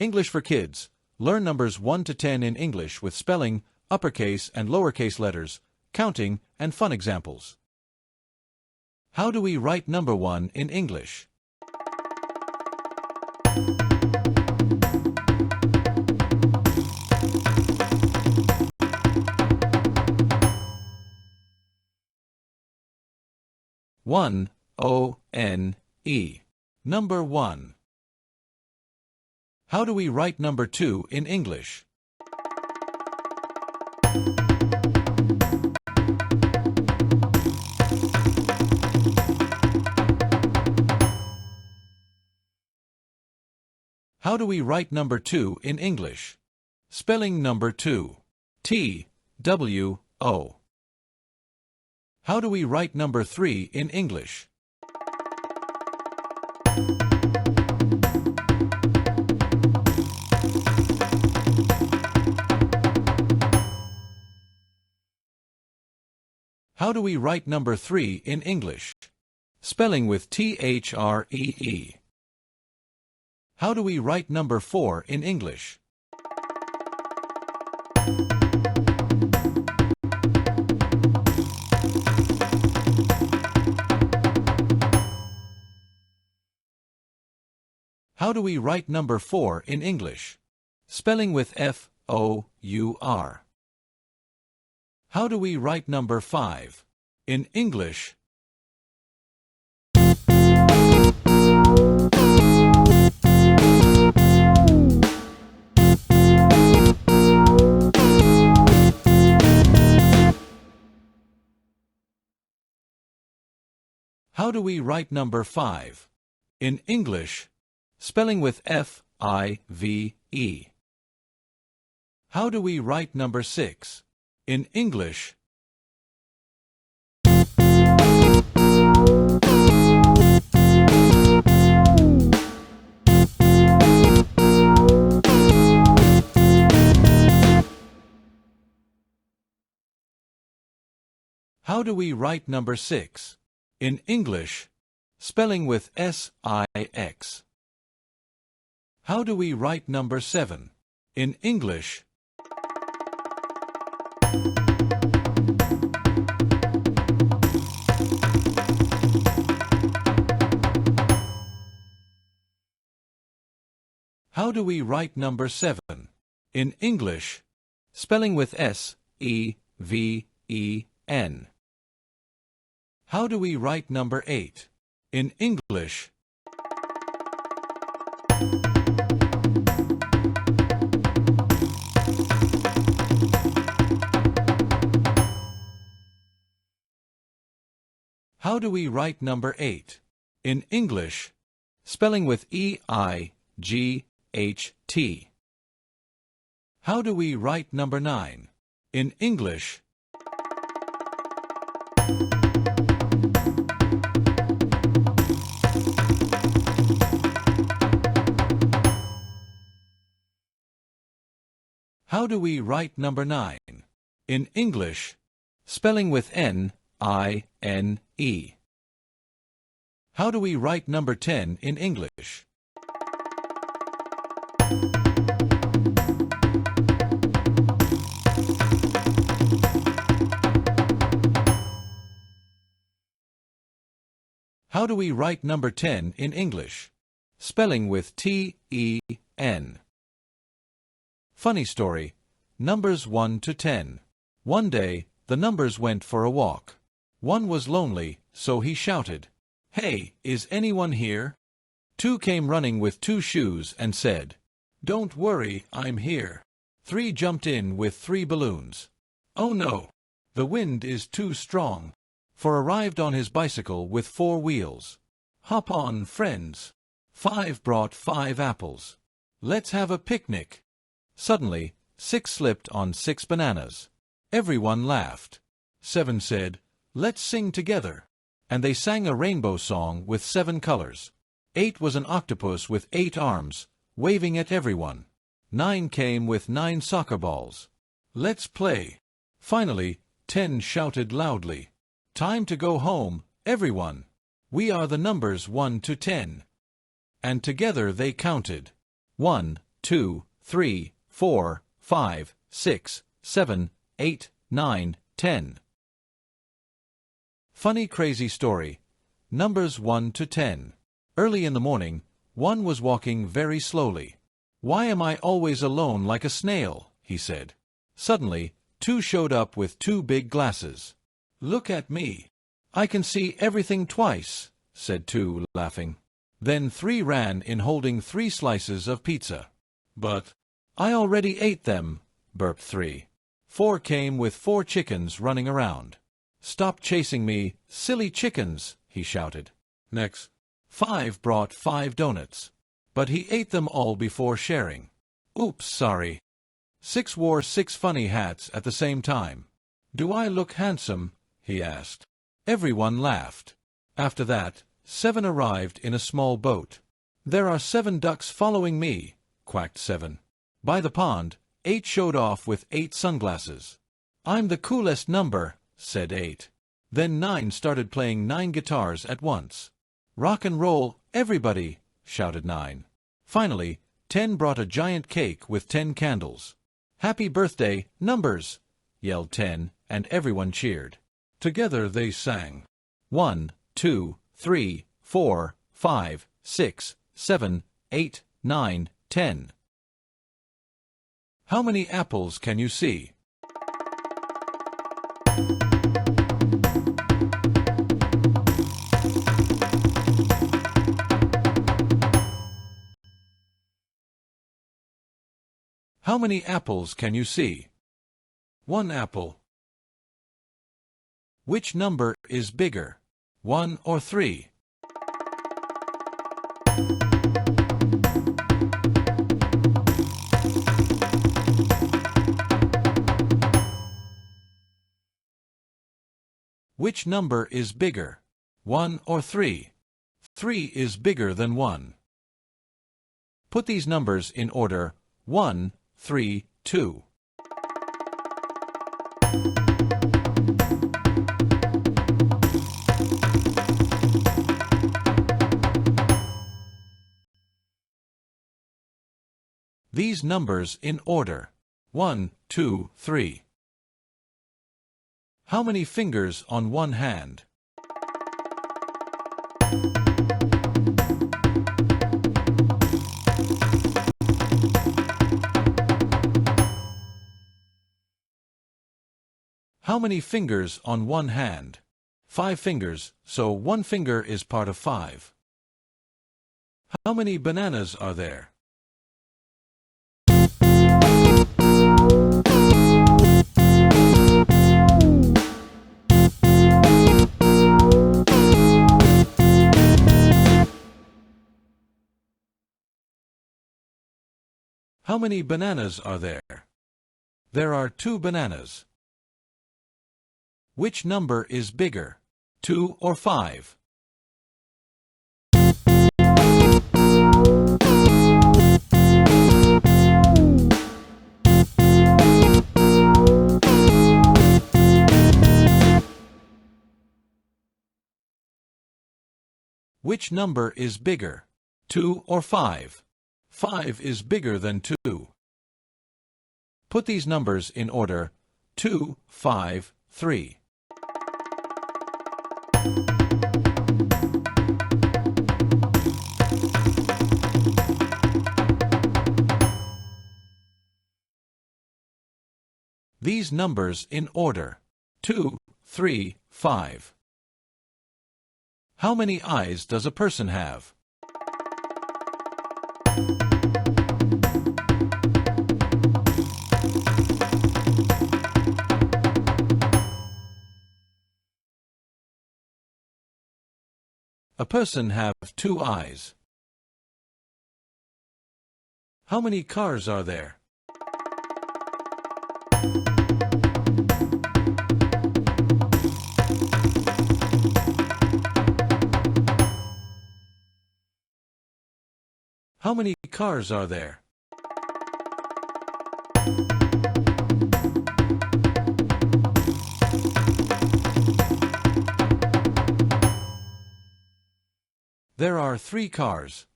English for Kids. Learn numbers 1 to 10 in English with spelling, uppercase and lowercase letters, counting, and fun examples. How do we write number 1 in English? One, O-N-E. Number 1. How do we write number 2 in English? How do we write number 2 in English? Spelling number 2. T-W-O. How do we write number 3 in English? How do we write number 3 in English? Spelling with T-H-R-E-E. How do we write number 4 in English? How do we write number 4 in English? Spelling with F-O-U-R. How do we write number 5 in English? How do we write number 5 in English? Spelling with F-I-V-E. How do we write number 6 in English? How do we write number 6 in English? Spelling with S-I-X. How do we write number 7 in English? How do we write number 7 in English? Spelling with S-E-V-E-N. How do we write number 8 in English? How do we write number 8 in English? Spelling with E-I-G-H-T. How do we write number 9 in English? How do we write number 9 in English? Spelling with N-I-N-E. How do we write number 10 in English? How do we write number 10 in English? Spelling with T-E-N. Funny story. Numbers 1 to 10. One day, the numbers went for a walk. One was lonely, so he shouted, "Hey, is anyone here?" 2 came running with 2 shoes and said, "Don't worry, I'm here." 3 jumped in with 3 balloons. "Oh no, the wind is too strong." 4 arrived on his bicycle with 4 wheels. "Hop on, friends." 5 brought 5 apples. "Let's have a picnic." Suddenly, 6 slipped on 6 bananas. Everyone laughed. 7 said, "Let's sing together." And they sang a rainbow song with 7 colors. 8 was an octopus with 8 arms, waving at everyone. 9 came with 9 soccer balls. "Let's play." Finally, 10 shouted loudly, "Time to go home, everyone. We are the numbers 1 to 10. And together they counted. 1, 2, 3, 4, 5, 6, 7, 8, 9, 10. Funny crazy story. Numbers 1 to 10. Early in the morning, one was walking very slowly. "Why am I always alone like a snail?" he said. Suddenly, two showed up with two big glasses. "Look at me. I can see everything twice," said two, laughing. Then three ran in holding 3 slices of pizza. "But I already ate them," burped 3. 4 came with 4 chickens running around. "Stop chasing me, silly chickens," he shouted. Next, 5 brought 5 donuts. But he ate them all before sharing. "Oops, sorry." 6 wore 6 funny hats at the same time. "Do I look handsome?" he asked. Everyone laughed. After that, 7 arrived in a small boat. "There are 7 ducks following me," quacked 7. By the pond, 8 showed off with 8 sunglasses. "I'm the coolest number," said 8. Then 9 started playing 9 guitars at once. "Rock and roll, everybody!" shouted 9. Finally, 10 brought a giant cake with 10 candles. "Happy birthday, Numbers!" yelled 10, and everyone cheered. Together they sang, 1, 2, 3, 4, 5, 6, 7, 8, 9, 10. How many apples can you see? How many apples can you see? 1 apple. Which number is bigger, 1 or 3? Which number is bigger, 1 or 3? 3 is bigger than 1. Put these numbers in order: 1, 3, 2. These numbers in order: 1, 2, 3. How many fingers on one hand? How many fingers on one hand? 5 fingers, so 1 finger is part of 5. How many bananas are there? How many bananas are there? There are 2 bananas. Which number is bigger, 2 or 5? Which number is bigger, 2 or 5? 5 is bigger than 2. Put these numbers in order: 2, 5, 3. These numbers in order: 2, 3, 5. How many eyes does a person have? A person have 2 eyes. How many cars are there? How many cars are there? There are 3 cars.